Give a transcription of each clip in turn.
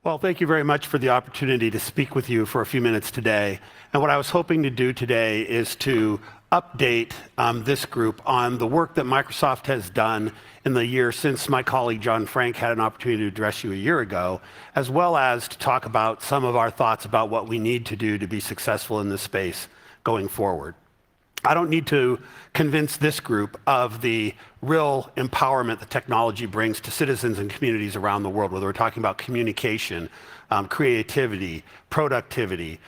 Well, thank you very much for the opportunity to speak with you for a few minutes today. And what I was hoping to do today is to update this group on the work that Microsoft has done in the year since my colleague John Frank had an opportunity to address you a year ago, as well as to talk about some of our thoughts about what we need to do to be successful in this space going forward. I don't need to convince this group of the real empowerment that technology brings to citizens and communities around the world, whether we're talking about communication, creativity, productivity.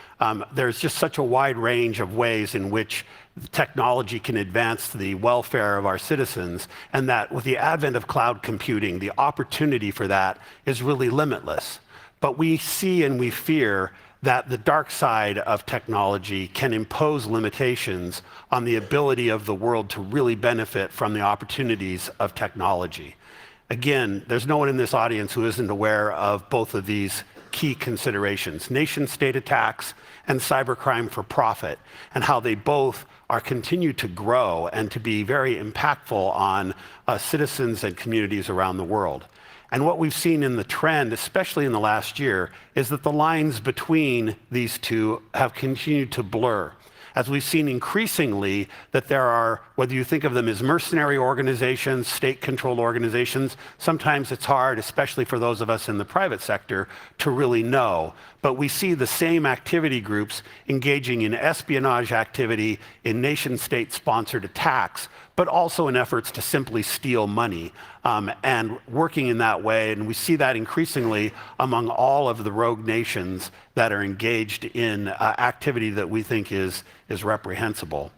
There's just such a wide range of ways in which technology can advance the welfare of our citizens, and that with the advent of cloud computing, the opportunity for that is really limitless. But we see and we fear that the dark side of technology can impose limitations on the ability of the world to really benefit from the opportunities of technology. Again, there's no one in this audience who isn't aware of both of these key considerations: nation-state attacks and cybercrime for profit, and how they both are continue to grow and to be very impactful on citizens and communities around the world. And what we've seen in the trend, especially in the last year, is that the lines between these two have continued to blur. As we've seen increasingly that there are, whether you think of them as mercenary organizations, state-controlled organizations, sometimes it's hard, especially for those of us in the private sector, to really know. But we see the same activity groups engaging in espionage activity, in nation-state sponsored attacks, but also in efforts to simply steal money and working in that way. And we see that increasingly among all of the rogue nations that are engaged in activity that we think is reprehensible.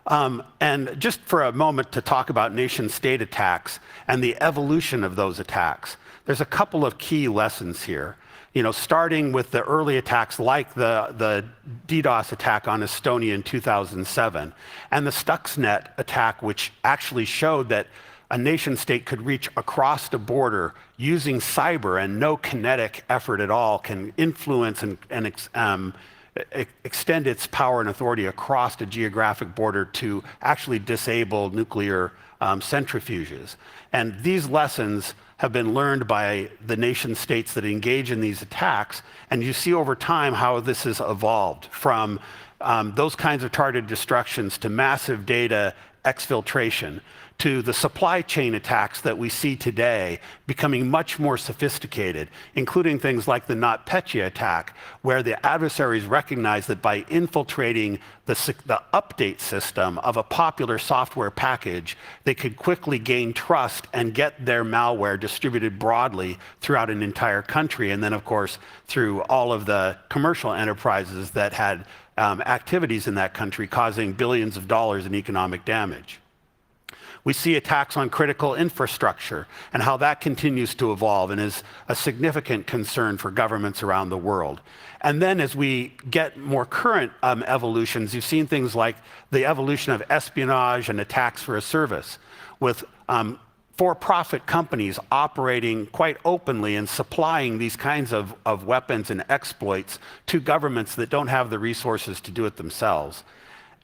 And just for a moment to talk about nation-state attacks and the evolution of those attacks, there's a couple of key lessons here. You know, starting with the early attacks like the DDoS attack on Estonia in 2007, and the Stuxnet attack, which actually showed that a nation state could reach across the border using cyber and no kinetic effort at all can influence and extend its power and authority across the geographic border to actually disable nuclear centrifuges. And these lessons have been learned by the nation states that engage in these attacks, and you see over time how this has evolved from those kinds of targeted destructions to massive data exfiltration, to the supply chain attacks that we see today becoming much more sophisticated, including things like the NotPetya attack, where the adversaries recognize that by infiltrating the update system of a popular software package, they could quickly gain trust and get their malware distributed broadly throughout an entire country, and then, of course, through all of the commercial enterprises that had activities in that country, causing billions of dollars in economic damage. We see attacks on critical infrastructure and how that continues to evolve and is a significant concern for governments around the world. And then as we get more current evolutions, you've seen things like the evolution of espionage and attacks for a service, with for-profit companies operating quite openly and supplying these kinds of weapons and exploits to governments that don't have the resources to do it themselves.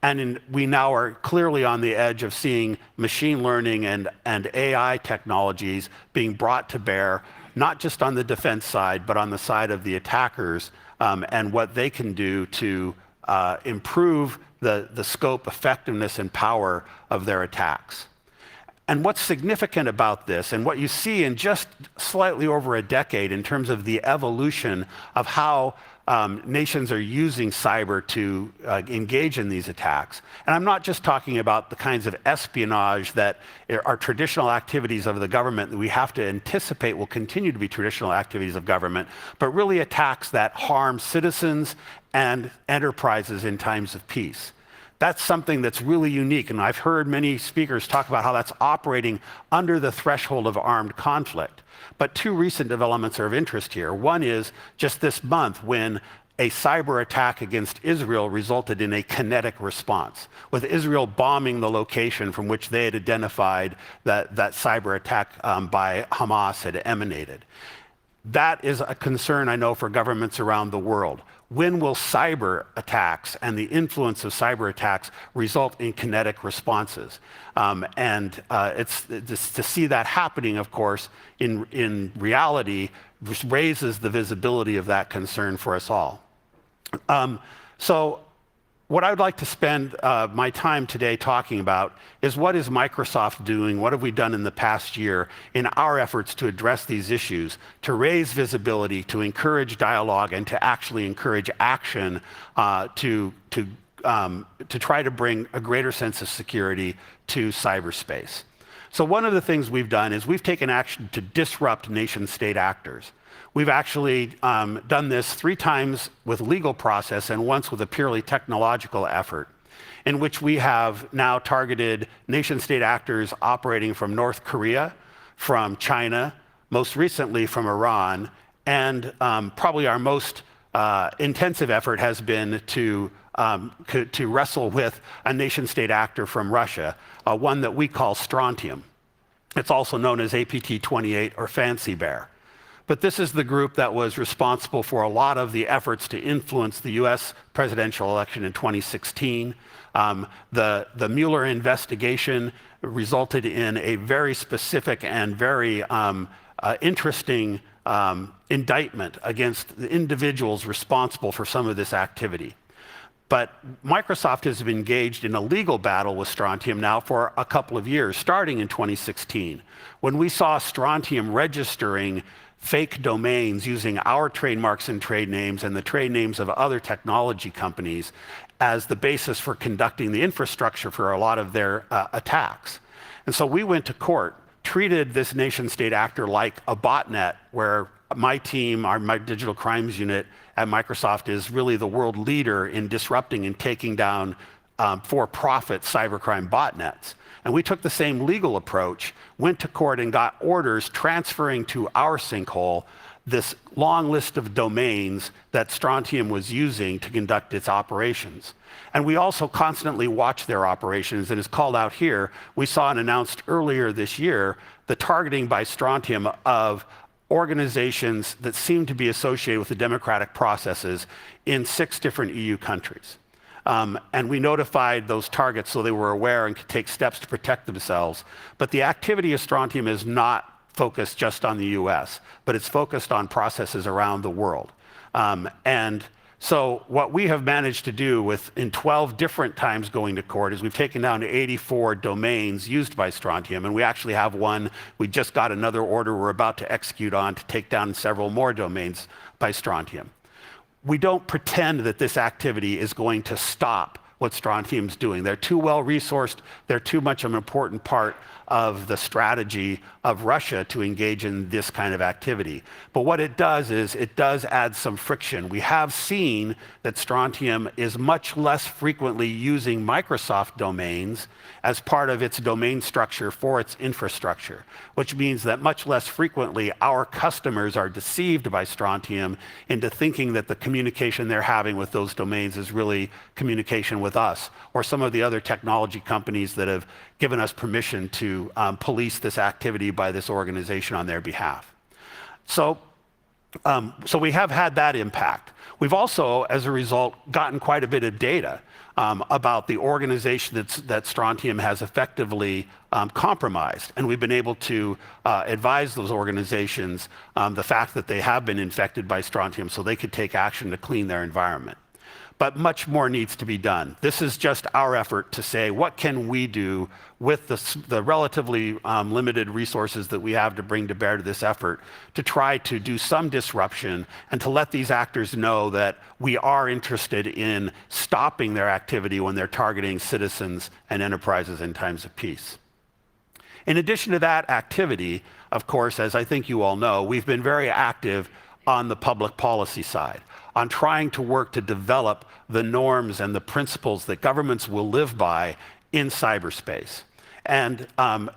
And we now are clearly on the edge of seeing machine learning and AI technologies being brought to bear, not just on the defense side, but on the side of the attackers, and what they can do to improve the scope, effectiveness, and power of their attacks. And what's significant about this, and what you see in just slightly over a decade in terms of the evolution of how nations are using cyber to engage in these attacks. And I'm not just talking about the kinds of espionage that are traditional activities of the government that we have to anticipate will continue to be traditional activities of government, but really attacks that harm citizens and enterprises in times of peace. That's something that's really unique, and I've heard many speakers talk about how that's operating under the threshold of armed conflict. But two recent developments are of interest here. One is just this month when a cyber attack against Israel resulted in a kinetic response, with Israel bombing the location from which they had identified that cyber attack by Hamas had emanated. That is a concern, I know, for governments around the world. When will cyber attacks and the influence of cyber attacks result in kinetic responses? It's to see that happening, of course, in reality, raises the visibility of that concern for us all. So what I'd like to spend my time today talking about is what is Microsoft doing, what have we done in the past year in our efforts to address these issues, to raise visibility, to encourage dialogue, and to actually encourage action to try to bring a greater sense of security to cyberspace. So one of the things we've done is we've taken action to disrupt nation-state actors. We've actually done this 3 times with legal process and once with a purely technological effort, in which we have now targeted nation-state actors operating from North Korea, from China, most recently from Iran, and probably our most intensive effort has been to wrestle with a nation-state actor from Russia, one that we call Strontium. It's also known as APT28 or Fancy Bear. But this is the group that was responsible for a lot of the efforts to influence the US presidential election in 2016. The Mueller investigation resulted in a very specific and very interesting indictment against the individuals responsible for some of this activity. But Microsoft has been engaged in a legal battle with Strontium now for a couple of years, starting in 2016, when we saw Strontium registering fake domains using our trademarks and trade names and the trade names of other technology companies as the basis for conducting the infrastructure for a lot of their attacks. And so we went to court, treated this nation-state actor like a botnet, where my team, my digital crimes unit at Microsoft, is really the world leader in disrupting and taking down for-profit cybercrime botnets. And we took the same legal approach, went to court and got orders transferring to our sinkhole this long list of domains that Strontium was using to conduct its operations. And we also constantly watch their operations, and as called out here, we saw and announced earlier this year the targeting by Strontium of organizations that seem to be associated with the democratic processes in 6 different EU countries. And we notified those targets so they were aware and could take steps to protect themselves. But the activity of Strontium is not focused just on the US, but it's focused on processes around the world. And so what we have managed to do in 12 different times going to court is we've taken down 84 domains used by Strontium, and we actually have one. We just got another order we're about to execute on to take down several more domains by Strontium. We don't pretend that this activity is going to stop what Strontium's doing. They're too well resourced. They're too much of an important part of the strategy of Russia to engage in this kind of activity. But what it does is it does add some friction. We have seen that Strontium is much less frequently using Microsoft domains as part of its domain structure for its infrastructure, which means that much less frequently our customers are deceived by Strontium into thinking that the communication they're having with those domains is really communication with us or some of the other technology companies that have given us permission to police this activity by this organization on their behalf. So we have had that impact. We've also, as a result, gotten quite a bit of data about the organization that Strontium has effectively compromised. And we've been able to advise those organizations the fact that they have been infected by Strontium so they could take action to clean their environment. But much more needs to be done. This is just our effort to say, what can we do with the relatively limited resources that we have to bring to bear to this effort to try to do some disruption and to let these actors know that we are interested in stopping their activity when they're targeting citizens and enterprises in times of peace. In addition to that activity, of course, as I think you all know, we've been very active on the public policy side, on trying to work to develop the norms and the principles that governments will live by in cyberspace. And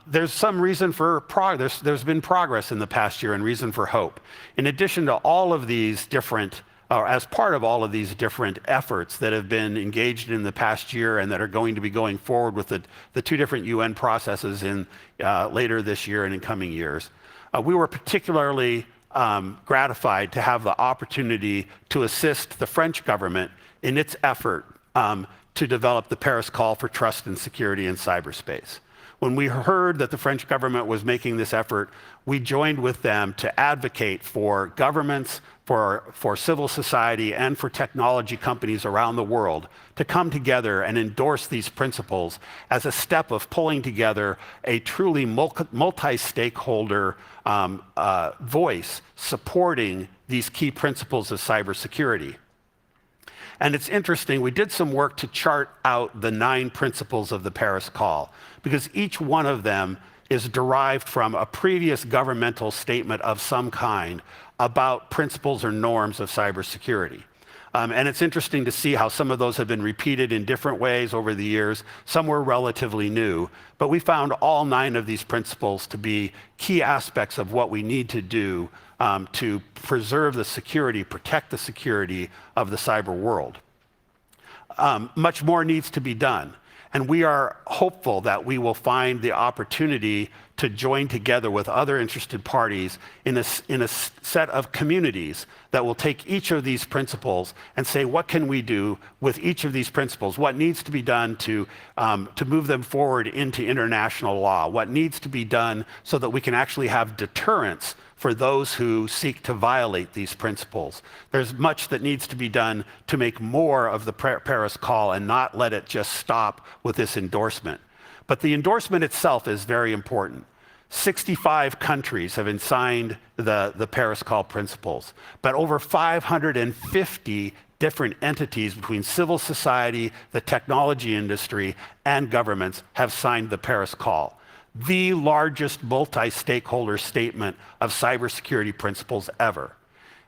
there's some reason for progress. There's been progress in the past year and reason for hope. In addition to all of these different, or as part of all of these different efforts that have been engaged in the past year and that are going to be going forward with the 2 different UN processes in later this year and in coming years, we were particularly gratified to have the opportunity to assist the French government in its effort to develop the Paris Call for Trust and Security in Cyberspace. When we heard that the French government was making this effort, we joined with them to advocate for governments, for civil society, and for technology companies around the world to come together and endorse these principles as a step of pulling together a truly multi-stakeholder voice supporting these key principles of cybersecurity. And it's interesting, we did some work to chart out the 9 principles of the Paris Call, because each one of them is derived from a previous governmental statement of some kind about principles or norms of cybersecurity. And it's interesting to see how some of those have been repeated in different ways over the years. Some were relatively new, but we found all 9 of these principles to be key aspects of what we need to do to preserve the security, protect the security of the cyber world. Much more needs to be done. And we are hopeful that we will find the opportunity to join together with other interested parties in a set of communities that will take each of these principles and say, what can we do with each of these principles? What needs to be done to move them forward into international law? What needs to be done so that we can actually have deterrence for those who seek to violate these principles? There's much that needs to be done to make more of the Paris Call and not let it just stop with this endorsement. But the endorsement itself is very important. 65 countries have signed the Paris Call principles, but over 550 different entities between civil society, the technology industry, and governments have signed the Paris Call, the largest multi-stakeholder statement of cybersecurity principles ever.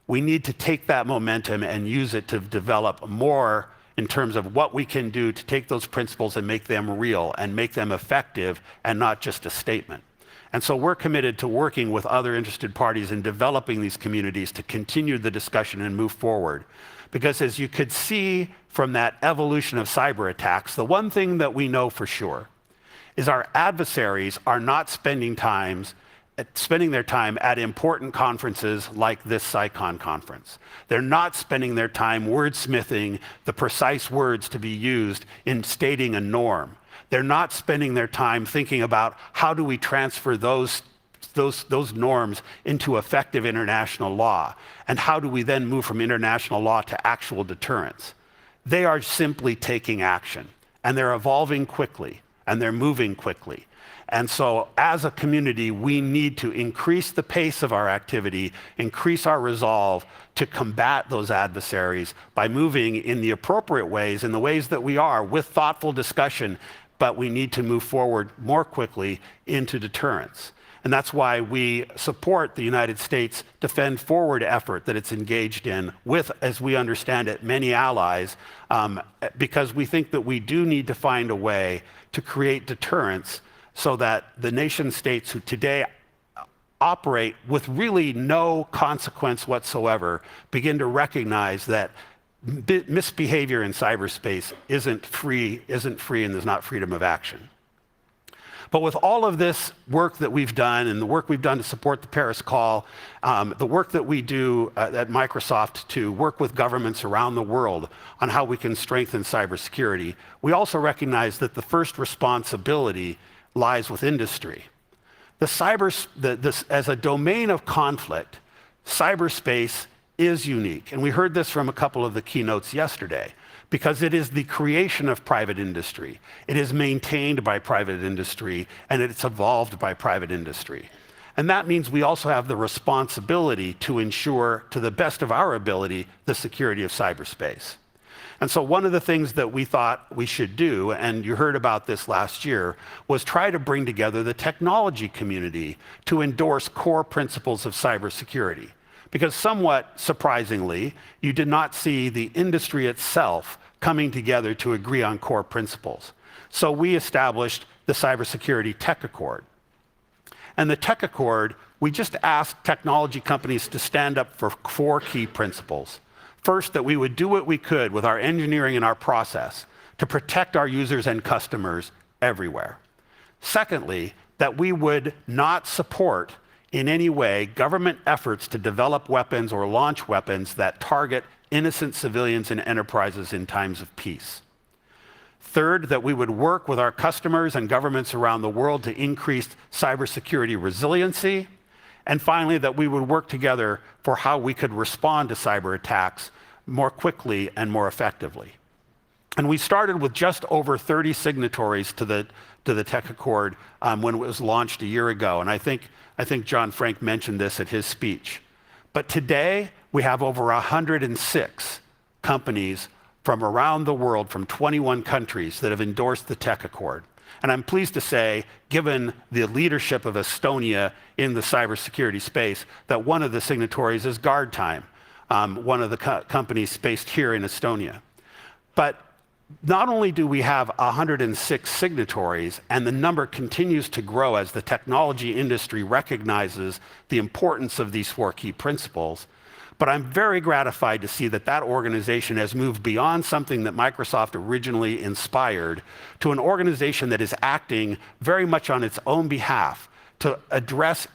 We need to take that momentum and use it to develop more in terms of what we can do to take those principles and make them real and make them effective and not just a statement. And so we're committed to working with other interested parties in developing these communities to continue the discussion and move forward. Because as you could see from that evolution of cyber attacks, the one thing that we know for sure is our adversaries are not spending their time at important conferences like this CyCon conference. They're not spending their time wordsmithing the precise words to be used in stating a norm. They're not spending their time thinking about how do we transfer those norms into effective international law, and how do we then move from international law to actual deterrence. They are simply taking action, and they're evolving quickly, and they're moving quickly. And so as a community, we need to increase the pace of our activity, increase our resolve to combat those adversaries by moving in the appropriate ways, in the ways that we are, with thoughtful discussion, but we need to move forward more quickly into deterrence. And that's why we support the United States Defend Forward effort that it's engaged in with, as we understand it, many allies, because we think that we do need to find a way to create deterrence so that the nation states who today operate with really no consequence whatsoever begin to recognize that misbehavior in cyberspace isn't free, and there's not freedom of action. But with all of this work that we've done and the work we've done to support the Paris Call, the work that we do at Microsoft to work with governments around the world on how we can strengthen cybersecurity, we also recognize that the first responsibility lies with industry. As a domain of conflict, cyberspace is unique. And we heard this from a couple of the keynotes yesterday, because it is the creation of private industry. It is maintained by private industry, and it's evolved by private industry. And that means we also have the responsibility to ensure, to the best of our ability, the security of cyberspace. And so one of the things that we thought we should do, and you heard about this last year, was try to bring together the technology community to endorse core principles of cybersecurity. Because somewhat surprisingly, you did not see the industry itself coming together to agree on core principles. So we established the Cybersecurity Tech Accord. And the Tech Accord, we just asked technology companies to stand up for 4 key principles. First, that we would do what we could with our engineering and our process to protect our users and customers everywhere. Secondly, that we would not support in any way government efforts to develop weapons or launch weapons that target innocent civilians and enterprises in times of peace. Third, that we would work with our customers and governments around the world to increase cybersecurity resiliency. And finally, that we would work together for how we could respond to cyber attacks more quickly and more effectively. And we started with just over 30 signatories to the Tech Accord when it was launched a year ago. And I think John Frank mentioned this at his speech. But today, we have over 106 companies from around the world, from 21 countries, that have endorsed the Tech Accord. And I'm pleased to say, given the leadership of Estonia in the cybersecurity space, that one of the signatories is Guardtime, one of the companies based here in Estonia. But not only do we have 106 signatories, and the number continues to grow as the technology industry recognizes the importance of these 4 key principles, but I'm very gratified to see that that organization has moved beyond something that Microsoft originally inspired to an organization that is acting very much on its own behalf to address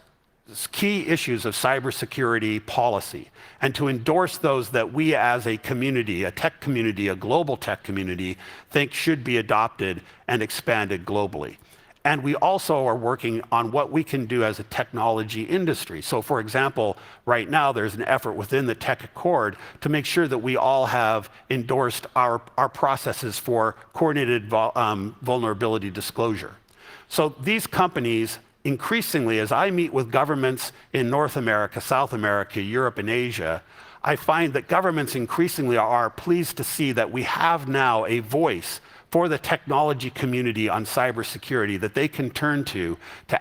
key issues of cybersecurity policy and to endorse those that we as a community, a tech community, a global tech community, think should be adopted and expanded globally. And we also are working on what we can do as a technology industry. So for example, right now there's an effort within the Tech Accord to make sure that we all have endorsed our processes for coordinated vulnerability disclosure. So these companies, increasingly, as I meet with governments in North America, South America, Europe, and Asia, I find that governments increasingly are pleased to see that we have now a voice for the technology community on cybersecurity that they can turn to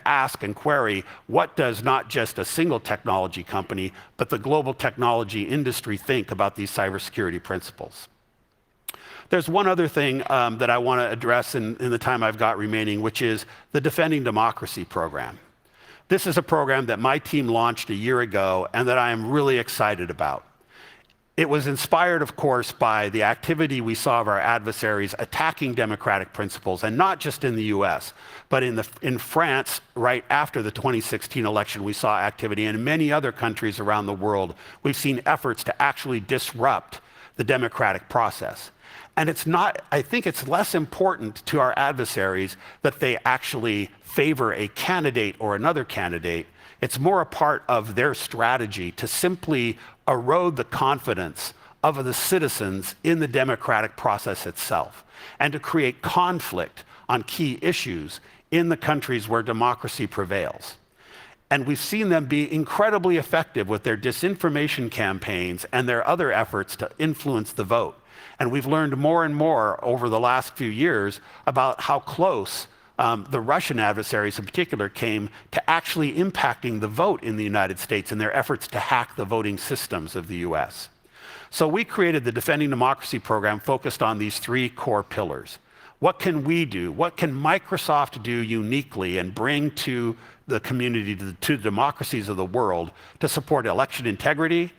ask and query what does not just a single technology company, but the global technology industry think about these cybersecurity principles. There's one other thing that I want to address in the time I've got remaining, which is the Defending Democracy program. This is a program that my team launched a year ago and that I am really excited about. It was inspired, of course, by the activity we saw of our adversaries attacking democratic principles, and not just in the US, but in France, right after the 2016 election, we saw activity. And in many other countries around the world, we've seen efforts to actually disrupt the democratic process. And I think it's less important to our adversaries that they actually favor a candidate or another candidate. It's more a part of their strategy to simply erode the confidence of the citizens in the democratic process itself, and to create conflict on key issues in the countries where democracy prevails. And we've seen them be incredibly effective with their disinformation campaigns and their other efforts to influence the vote. And we've learned more and more over the last few years about how close the Russian adversaries in particular came to actually impacting the vote in the United States in their efforts to hack the voting systems of the US. So we created the Defending Democracy program focused on these 3 core pillars. What can we do? What can Microsoft do uniquely and bring to the community, to the democracies of the world, to support election integrity,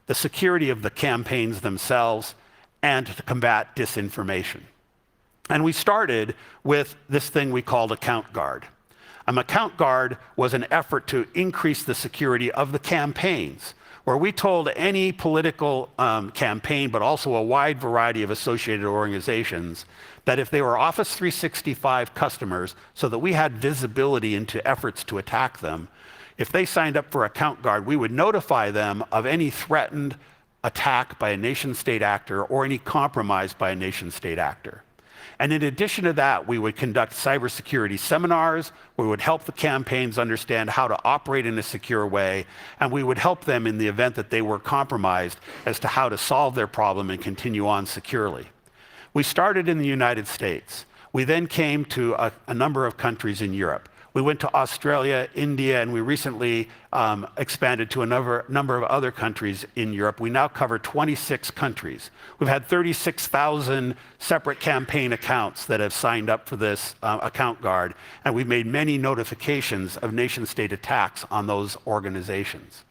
the security of the campaigns themselves, and to combat disinformation? And we started with this thing we called Account Guard. Account Guard was an effort to increase the security of the campaigns, where we told any political campaign, but also a wide variety of associated organizations, that if they were Office 365 customers, so that we had visibility into efforts to attack them, if they signed up for Account Guard, we would notify them of any threatened attack by a nation-state actor or any compromise by a nation-state actor. And in addition to that, we would conduct cybersecurity seminars, we would help the campaigns understand how to operate in a secure way, and we would help them in the event that they were compromised as to how to solve their problem and continue on securely. We started in the United States. We then came to a number of countries in Europe. We went to Australia, India, and we recently expanded to a number of other countries in Europe. We now cover 26 countries. We've had 36,000 separate campaign accounts that have signed up for this Account Guard, and we've made many notifications of nation-state attacks on those organizations.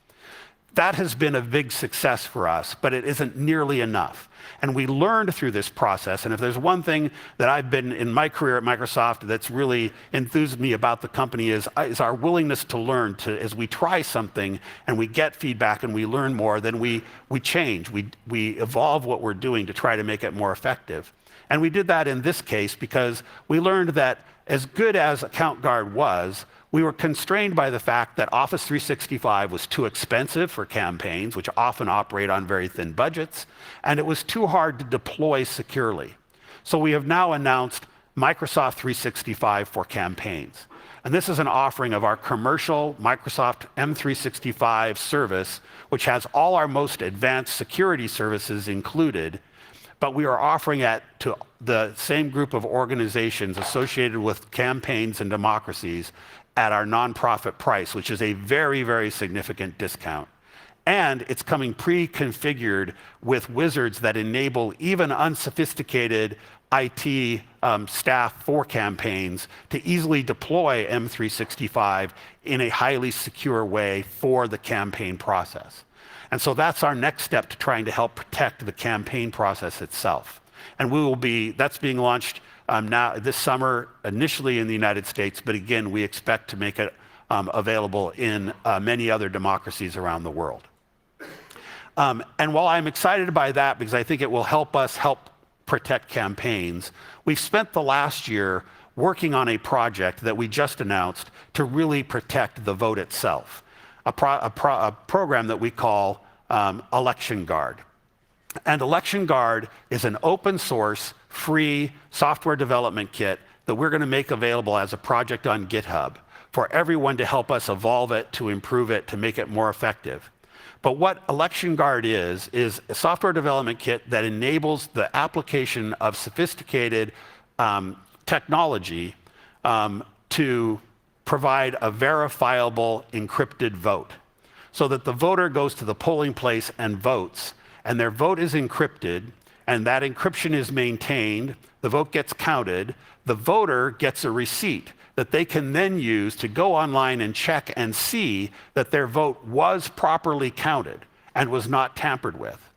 That has been a big success for us, but it isn't nearly enough. And we learned through this process, and if there's one thing that I've been in my career at Microsoft that's really enthused me about the company is our willingness to learn. As we try something and we get feedback and we learn more, then we change, we evolve what we're doing to try to make it more effective. And we did that in this case because we learned that as good as Account Guard was, we were constrained by the fact that Office 365 was too expensive for campaigns, which often operate on very thin budgets, and it was too hard to deploy securely. So we have now announced Microsoft 365 for campaigns. And this is an offering of our commercial Microsoft M365 service, which has all our most advanced security services included, but we are offering it to the same group of organizations associated with campaigns and democracies at our nonprofit price, which is a very, very significant discount. And it's coming pre-configured with wizards that enable even unsophisticated IT staff for campaigns to easily deploy M365 in a highly secure way for the campaign process. And so that's our next step to trying to help protect the campaign process itself. And that's being launched now this summer, initially in the United States, but again, we expect to make it available in many other democracies around the world. And while I'm excited by that, because I think it will help us help protect campaigns, we've spent the last year working on a project that we just announced to really protect the vote itself, a program that we call Election Guard. And Election Guard is an open source, free software development kit that we're going to make available as a project on GitHub for everyone to help us evolve it, to improve it, to make it more effective. But what Election Guard is a software development kit that enables the application of sophisticated technology to provide a verifiable encrypted vote, so that the voter goes to the polling place and votes, and their vote is encrypted, and that encryption is maintained, the vote gets counted, the voter gets a receipt that they can then use to go online and check and see that their vote was properly counted and was not tampered with.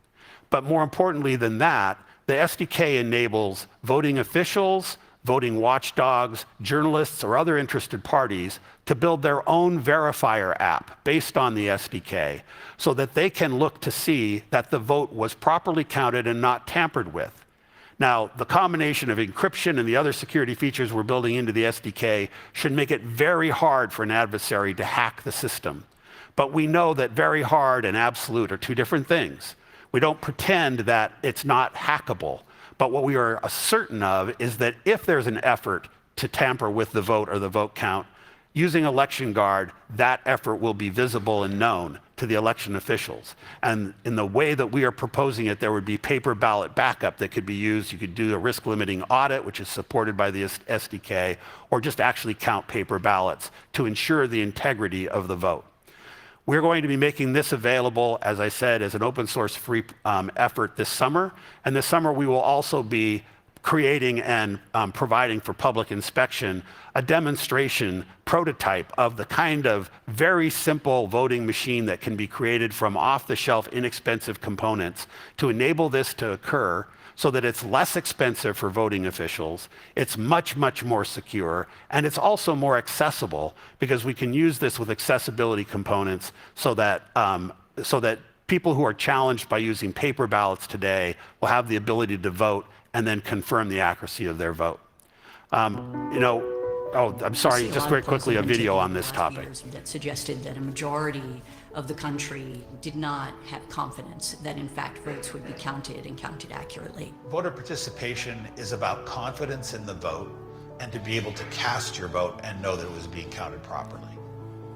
But more importantly than that, the SDK enables voting officials, voting watchdogs, journalists, or other interested parties to build their own verifier app based on the SDK so that they can look to see that the vote was properly counted and not tampered with. Now, the combination of encryption and the other security features we're building into the SDK should make it very hard for an adversary to hack the system. But we know that very hard and absolute are two different things. We don't pretend that it's not hackable. But what we are certain of is that if there's an effort to tamper with the vote or the vote count, using Election Guard, that effort will be visible and known to the election officials. And in the way that we are proposing it, there would be paper ballot backup that could be used. You could do a risk limiting audit, which is supported by the SDK, or just actually count paper ballots to ensure the integrity of the vote. We're going to be making this available, as I said, as an open source free effort this summer. And this summer we will also be creating and providing for public inspection a demonstration prototype of the kind of very simple voting machine that can be created from off-the-shelf inexpensive components to enable this to occur so that it's less expensive for voting officials, it's much, much more secure, and it's also more accessible because we can use this with accessibility components so that people who are challenged by using paper ballots today will have the ability to vote and then confirm the accuracy of their vote. I'm sorry, just very quickly, a video on this topic. That suggested that a majority of the country did not have confidence that, in fact, votes would be counted and counted accurately. Voter participation is about confidence in the vote and to be able to cast your vote and know that it was being counted properly.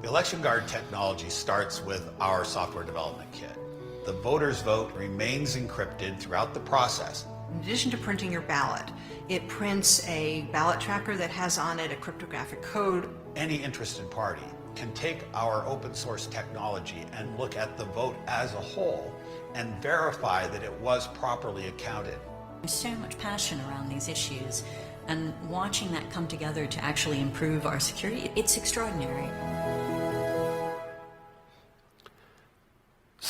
The Election Guard technology starts with our software development kit. The voter's vote remains encrypted throughout the process. In addition to printing your ballot, it prints a ballot tracker that has on it a cryptographic code. Any interested party can take our open source technology and look at the vote as a whole and verify that it was properly accounted. There's so much passion around these issues, and watching that come together to actually improve our security, it's extraordinary.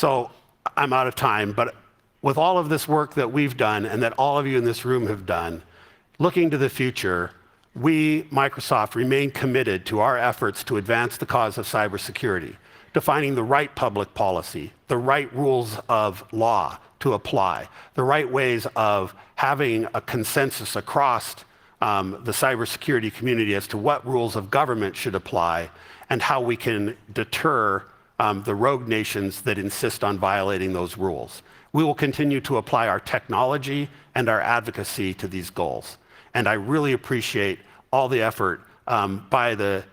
So I'm out of time, but with all of this work that we've done and that all of you in this room have done, looking to the future, we, Microsoft, remain committed to our efforts to advance the cause of cybersecurity, defining the right public policy, the right rules of law to apply, the right ways of having a consensus across the cybersecurity community as to what rules of government should apply and how we can deter the rogue nations that insist on violating those rules. We will continue to apply our technology and our advocacy to these goals. And I really appreciate all the effort by the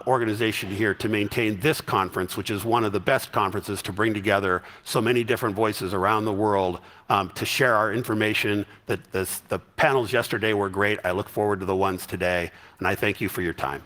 organization here to maintain this conference, which is one of the best conferences to bring together so many different voices around the world to share our information. The panels yesterday were great. I look forward to the ones today, and I thank you for your time.